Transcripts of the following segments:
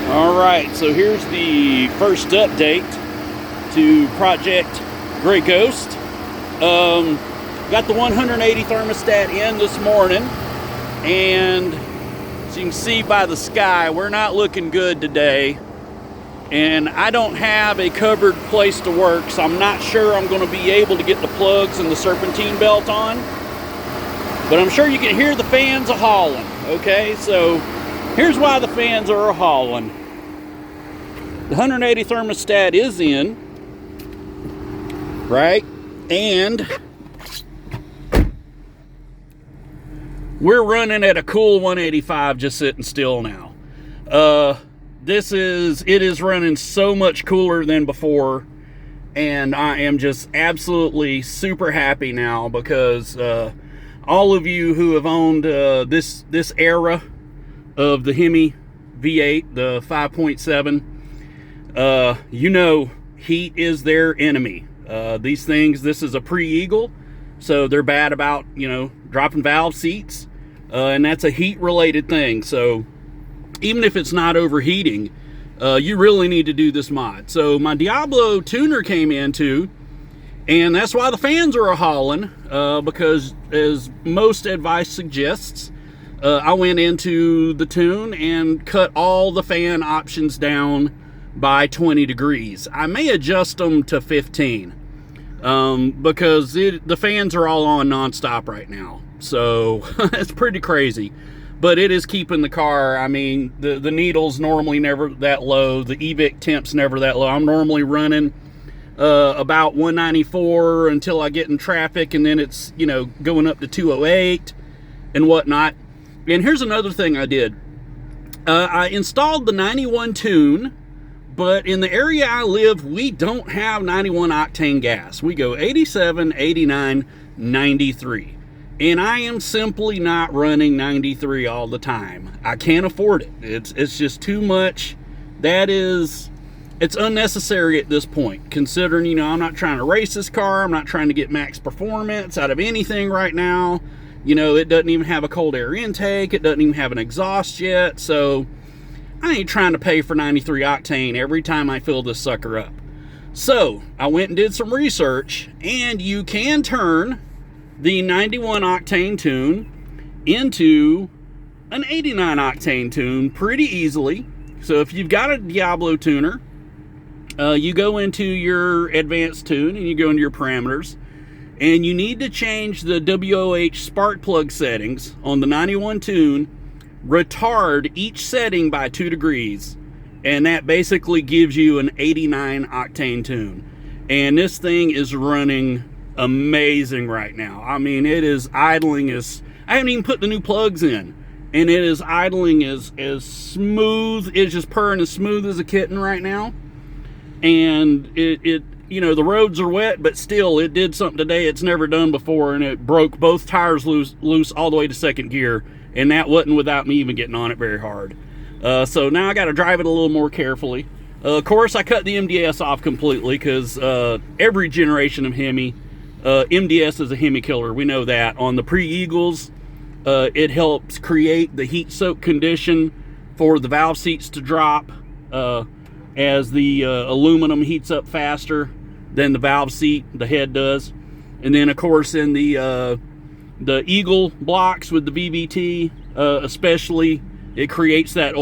Alright, so here's the first update to Project Gray Ghost. Got the 180 thermostat in this morning, and as you can see by the sky, we're not looking good today. And I don't have a covered place to work, so I'm not sure I'm going to be able to get the plugs and the serpentine belt on. But I'm sure you can hear the fans a-hauling, okay? So here's why the fans are a-hauling. The 180 thermostat is in, right? And we're running at a cool 185 just sitting still now. It is running so much cooler than before, and I am just absolutely super happy now because all of you who have owned this era of the Hemi V8, the 5.7, you know heat is their enemy. These things, this is a pre-Eagle, so they're bad about, dropping valve seats, and that's a heat related thing. So even if it's not overheating, you really need to do this mod. So my Diablo tuner came in too, and that's why the fans are a-hauling, because as most advice suggests, I went into the tune and cut all the fan options down by 20 degrees. I may adjust them to 15 because the fans are all on nonstop right now. So it's pretty crazy, but it is keeping the car. I mean, the needle's normally never that low. The EVIC temp's never that low. I'm normally running about 194 until I get in traffic, and then it's, going up to 208 and whatnot. And here's another thing I did. I installed the 91 tune, but in the area I live, we don't have 91 octane gas. We go 87, 89, 93. And I am simply not running 93 all the time. I can't afford it. It's just too much. It's unnecessary at this point, considering, I'm not trying to race this car. I'm not trying to get max performance out of anything right now. It doesn't even have a cold air intake. It doesn't even have an exhaust yet. So I ain't trying to pay for 93 octane every time I fill this sucker up. So I went and did some research, and you can turn the 91 octane tune into an 89 octane tune pretty easily. So if you've got a Diablo tuner, you go into your advanced tune and you go into your parameters, and you need to change the WOH spark plug settings on the 91 tune, retard each setting by 2 degrees, and that basically gives you an 89 octane tune. And this thing is running amazing right now. I mean, it is idling as, I haven't even put the new plugs in, and it is idling as smooth. It's just purring as smooth as a kitten right now. And the roads are wet, but still, it did something today it's never done before, and it broke both tires loose all the way to second gear, and that wasn't without me even getting on it very hard. So now I got to drive it a little more carefully. Of course, I cut the MDS off completely, because every generation of Hemi, MDS is a Hemi killer. We know that. On the pre-Eagles, it helps create the heat-soaked condition for the valve seats to drop as the aluminum heats up faster than the valve seat, the head does. And then, of course, in the Eagle blocks with the VVT, especially, it creates that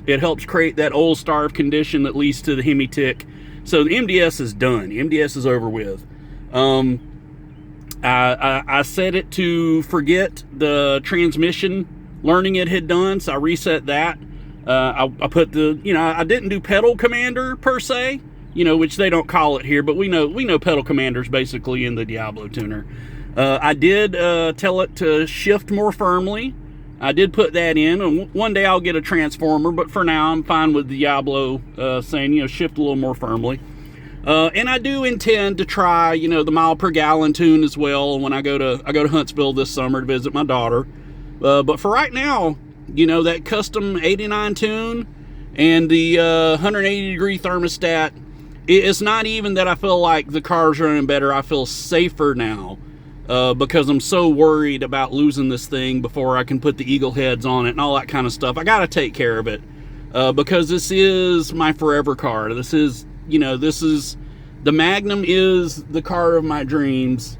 it helps create that old starve condition that leads to the Hemi tick. So the MDS is done. MDS is over with. I set it to forget the transmission learning it had done, so I reset that. I put I didn't do pedal commander per se, which they don't call it here, but we know pedal commanders basically in the Diablo tuner. I did tell it to shift more firmly. I did put that in, and one day I'll get a transformer, but for now I'm fine with Diablo saying, shift a little more firmly. And I do intend to try, the mile per gallon tune as well when I go to Huntsville this summer to visit my daughter. But for right now, that custom 89 tune and the 180 degree thermostat, it's not even that I feel like the car's running better. I feel safer now because I'm so worried about losing this thing before I can put the eagle heads on it and all that kind of stuff. I got to take care of it. because this is my forever car. This is, the Magnum is the car of my dreams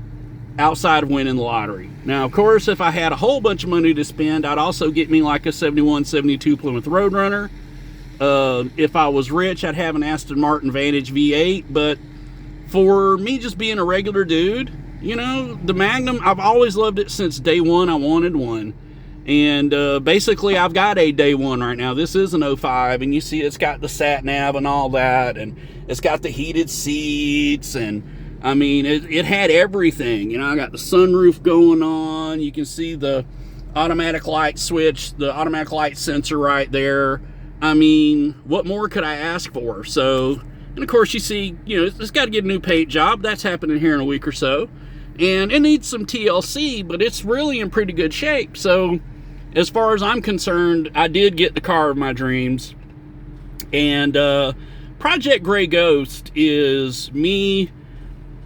outside of winning the lottery. Now, of course, if I had a whole bunch of money to spend, I'd also get me like a 71, 72 Plymouth Roadrunner. If I was rich, I'd have an Aston Martin Vantage V8. But for me just being a regular dude, the Magnum, I've always loved it since day one. I wanted one. And basically, I've got a day one right now. This is an 05, and you see it's got the sat nav and all that, and it's got the heated seats, and I mean, it had everything. I got the sunroof going on. You can see the automatic light switch, the automatic light sensor right there. I mean, what more could I ask for? So, and of course, you see, it's got to get a new paint job. That's happening here in a week or so. And it needs some TLC, but it's really in pretty good shape. So, as far as I'm concerned, I did get the car of my dreams. And Project Gray Ghost is me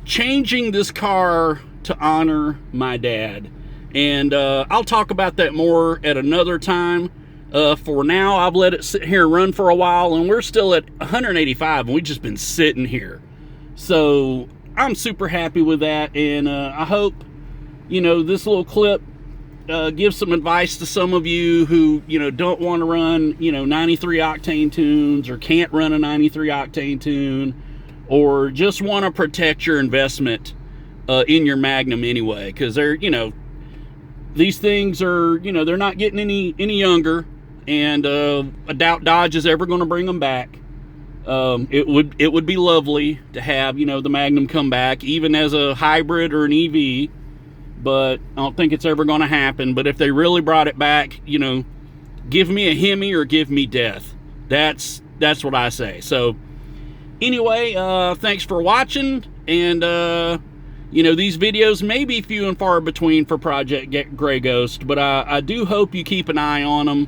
changing this car to honor my dad. And I'll talk about that more at another time. For now, I've let it sit here and run for a while, and we're still at 185, and we've just been sitting here. So I'm super happy with that, and I hope, this little clip gives some advice to some of you who, don't want to run, 93 octane tunes, or can't run a 93 octane tune, or just want to protect your investment in your Magnum anyway, because they're, these things are, they're not getting any younger, and I doubt Dodge is ever going to bring them back. It would be lovely to have, the Magnum come back, even as a hybrid or an EV, but I don't think it's ever going to happen. But if they really brought it back, give me a Hemi or give me death. That's what I say. So anyway, thanks for watching, and these videos may be few and far between for Project Gray Ghost, but I do hope you keep an eye on them,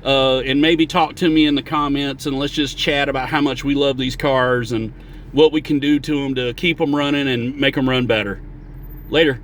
and maybe talk to me in the comments, and let's just chat about how much we love these cars and what we can do to them to keep them running and make them run better. Later.